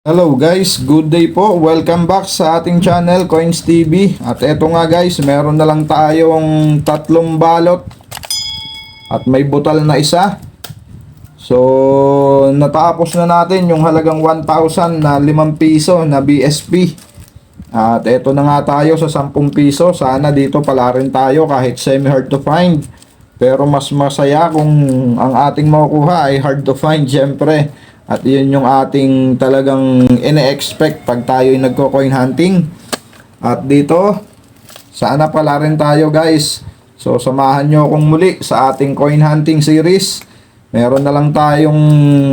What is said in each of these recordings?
Hello guys, good day po. Welcome back sa ating channel Coins TV. At eto nga guys, meron na lang tayong tatlong balot at may butal na isa. So, natapos na natin yung halagang 1,000 na 5 piso na BSP. At eto na nga tayo sa 10 piso. Sana dito pala rin tayo kahit semi-hard to find. Pero mas masaya kung ang ating makukuha ay hard to find syempre. At yun yung ating talagang ine-expect pag tayo ay nagko-coin hunting. At dito, sana pala rin tayo guys. So samahan nyo akong muli sa ating coin hunting series. Meron na lang tayong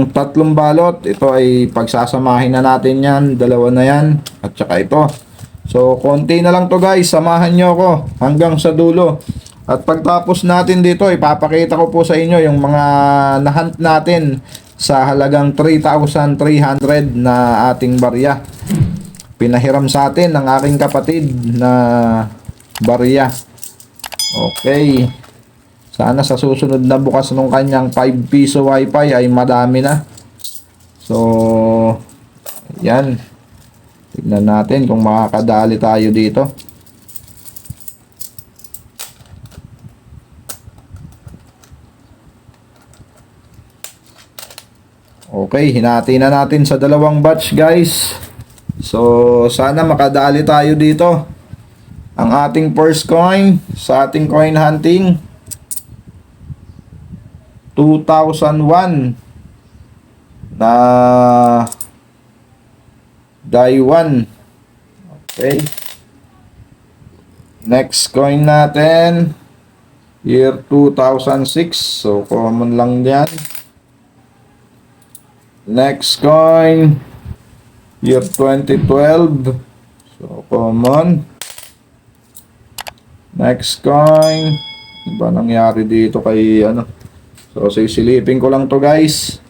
tatlong balot. Ito ay pagsasamahin na natin yan. Dalawa na yan. At saka ito. So konti na lang to guys. Samahan nyo ako hanggang sa dulo. At pagtapos natin dito, ipapakita ko po sa inyo yung mga nahunt natin sa halagang 3,300 na ating barya. Pinahiram sa atin ng aking kapatid na barya. Okay. Sana sa susunod na bukas ng kanyang 5 piso wifi ay madami na. So, yan. Tignan natin kung makakadali tayo dito. Okay, hinati na natin sa dalawang batch guys. So, sana makadali tayo dito. Ang ating first coin sa ating coin hunting 2001 na die 1. Okay. Next coin natin year 2006. So, common lang yan. Next coin year 2012. So common. Next coin, ano ba nangyari dito kay ano? So sisilipin ko lang to guys.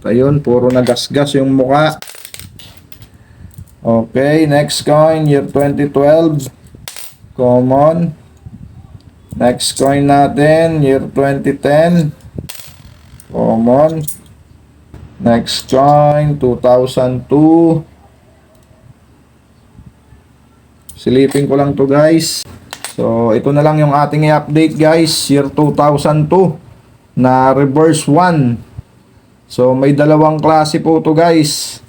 Ayun, puro nagasgas yung muka. Okay, next coin year 2012. Common. Next coin natin year 2010. Common. Next coin 2002. Silipin ko lang to guys. So ito na lang yung ating i-update guys. Year 2002 na reverse 1. So may dalawang klase po to guys.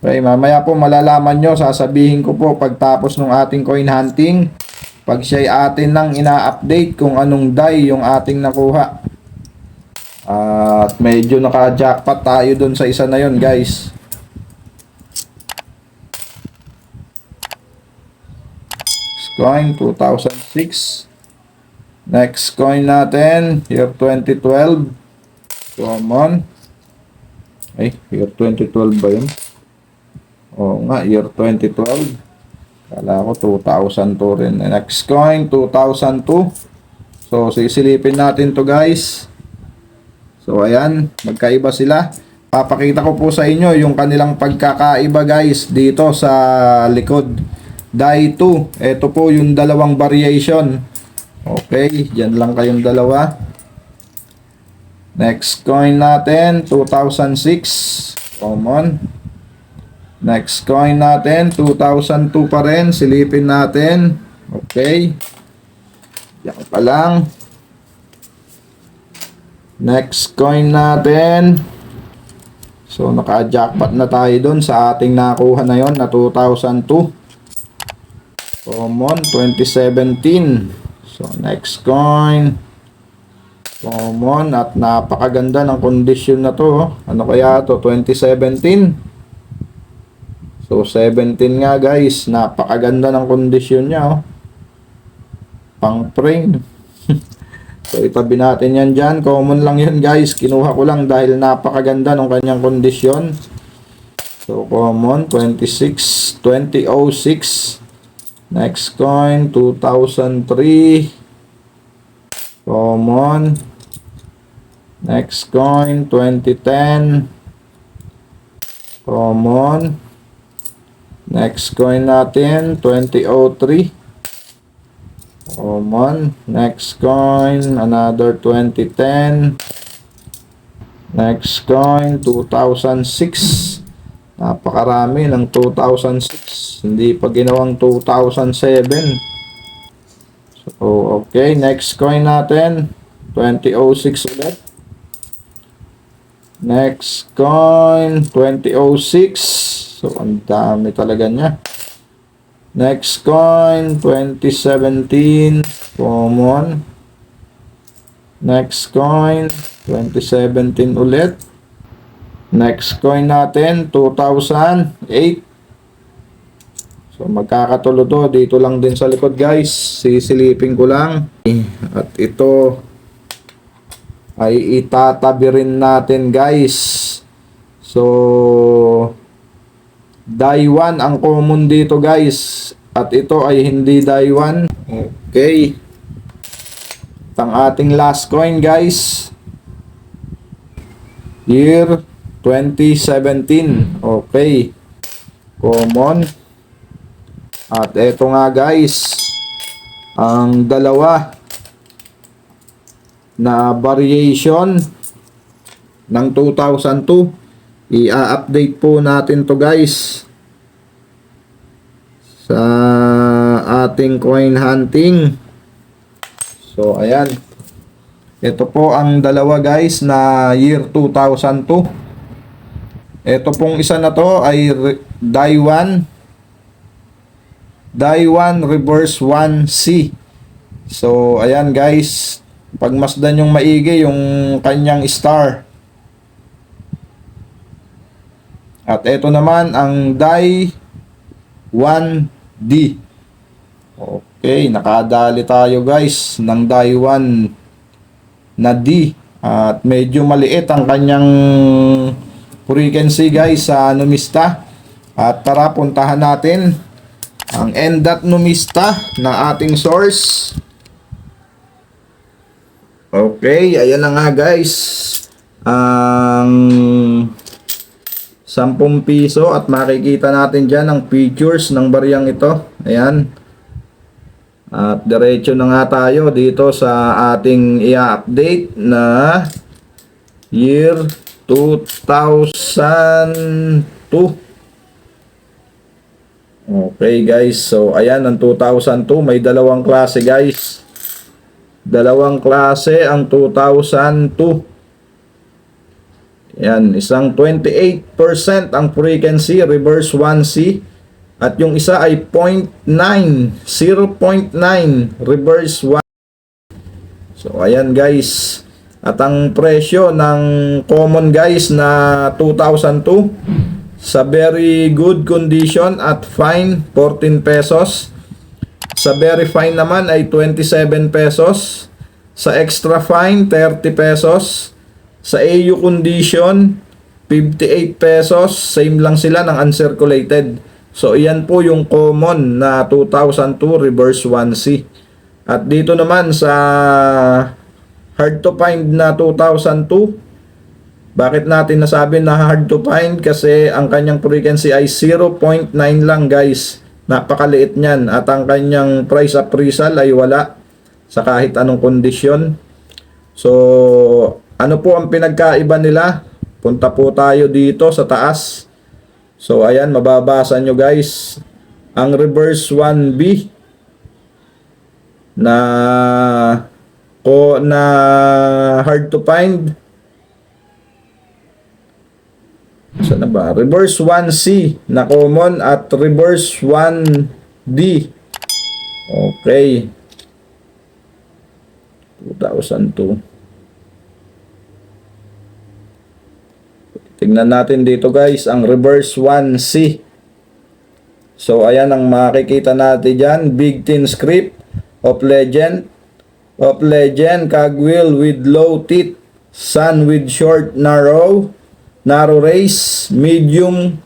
Okay, mamaya po malalaman nyo. Sasabihin ko po pagtapos ng ating coin hunting, pag siya'y atin nang ina-update kung anong die yung ating nakuha. At medyo naka-jackpot tayo dun sa isa na yon guys. Coin 2006. Next coin natin year 2012. Common. Ay, year 2012 ba yun? Oo nga, year 2012. Kala ko 2002 rin. Next coin 2002. So sisilipin natin to guys. So ayan, magkaiba sila. Papakita ko po sa inyo yung kanilang pagkakaiba guys dito sa likod. Die 2. Ito po yung dalawang variation. Okay, dyan lang kayong dalawa. Next coin natin, 2006. Common. Next coin natin, 2002 pa rin. Silipin natin. Okay. Yan pa lang. Next coin natin. So naka-jackpot na tayo dun sa ating nakuha na yon na 2002. Common 2017. So next coin. Common at napakaganda ng condition na to. Ano kaya to? 2017. So 17 nga guys. Napakaganda ng condition niya oh. Pang frame. So itabi natin yan dyan. Common lang yan guys. Kinuha ko lang dahil napakaganda ng kanyang kondisyon. So common 2006. Next coin 2003. Common. Next coin 2010. Common. Next coin natin 2003. Common. Next coin, another 2010. Next coin, 2006. Napakarami ng 2006. Hindi pa ginawang 2007. So, okay. Next coin natin, 2006 ulit. Next coin, 2006. So, ang dami talaga niya. Next coin, 2017. Common. Next coin, 2017 ulit. Next coin natin, 2008. So, magkakatulo to. Dito lang din sa likod, guys. Sisilipin ko lang. At ito ay itatabi rin natin, guys. So, Daiwan ang common dito, guys. At ito ay hindi Daiwan. Okay. At ang ating last coin, guys. Year 2017. Okay. Common. At ito nga, guys. Ang dalawa na variation ng 2002. I-update po natin to, guys, sa ating coin hunting. So, ayan. Ito po ang dalawa, guys, na year 2002. Ito pong isa na to ay Daiwan Reverse 1C. So, ayan, guys. Pagmasdan yung maigi yung kanyang star. At ito naman ang Dai 1D. Okay, nakadali tayo, guys, ng Dai 1 na D. At medyo maliit ang kanyang frequency, guys, sa numista. At tara, puntahan natin ang N.dot numista na ating source. Okay, ayan na nga, guys. Ang 10 piso at makikita natin dyan ang features ng bariyang ito. Ayan. At diretso na nga tayo dito sa ating i-update na year 2002. Okay, guys. So, ayan ang 2002. May dalawang klase, guys. Dalawang klase ang 2002. Yan, isang 28% ang frequency, reverse 1C. At yung isa ay 0.9, reverse 1. So, ayan, guys. At ang presyo ng common, guys, na 2002 sa very good condition at fine, 14 pesos. Sa very fine naman ay 27 pesos. Sa extra fine, 30 pesos. Sa AU condition, 58 pesos. Same lang sila ng uncirculated. So, iyan po yung common na 2002 reverse 1C. At dito naman sa hard to find na 2002, bakit natin nasabi na hard to find? Kasi ang kanyang frequency ay 0.9 lang, guys. Napakaliit niyan. At ang kanyang price appraisal ay wala sa kahit anong kondisyon. So, ano po ang pinagkaiba nila? Punta po tayo dito sa taas. So, ayan, mababasa nyo, guys. Ang reverse 1B na hard to find. Saan na ba? Reverse 1C na common at reverse 1D. Okay. 2002. Tingnan natin dito, guys, ang reverse 1C. So, ayan ang makikita natin dyan. Big Tin Script of Legend. Cogwheel with low teeth. Sun with short narrow rays. Medium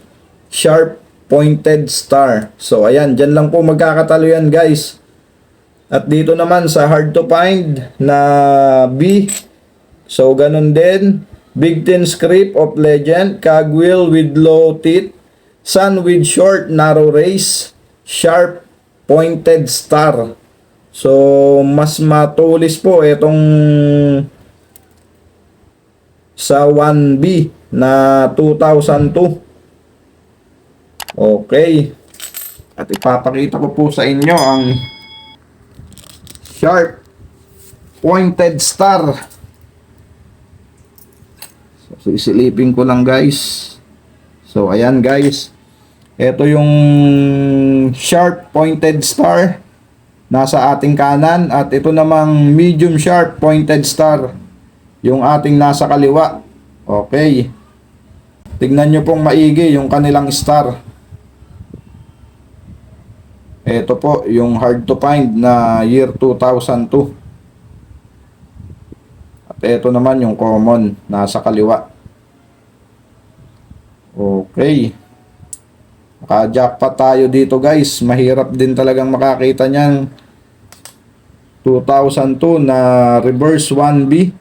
sharp pointed star. So, ayan. Dyan lang po magkakatalo yan, guys. At dito naman sa hard to find na B. So, ganun din. Big Tin Script of Legend, Cogwheel with low teeth, Sun with short narrow rays, Sharp pointed star. So, mas matulis po itong sa 1B na 2002. Okay. At ipapakita ko po sa inyo ang Sharp Pointed Star. So, isilipin ko lang guys. So, ayan guys. Ito yung Sharp Pointed Star. Nasa ating kanan. At ito namang Medium Sharp Pointed Star. Yung ating nasa kaliwa. Okay. Tignan nyo pong maigi yung kanilang star. Ito po yung hard to find na year 2002. At ito naman yung common nasa kaliwa. Okay. Naka-jackpot tayo dito guys. Mahirap din talagang makakita niyan. 2002 na reverse 1B.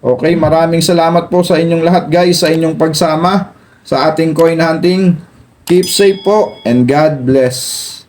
Okay, maraming salamat po sa inyong lahat guys sa inyong pagsama sa ating coin hunting. Keep safe po and God bless.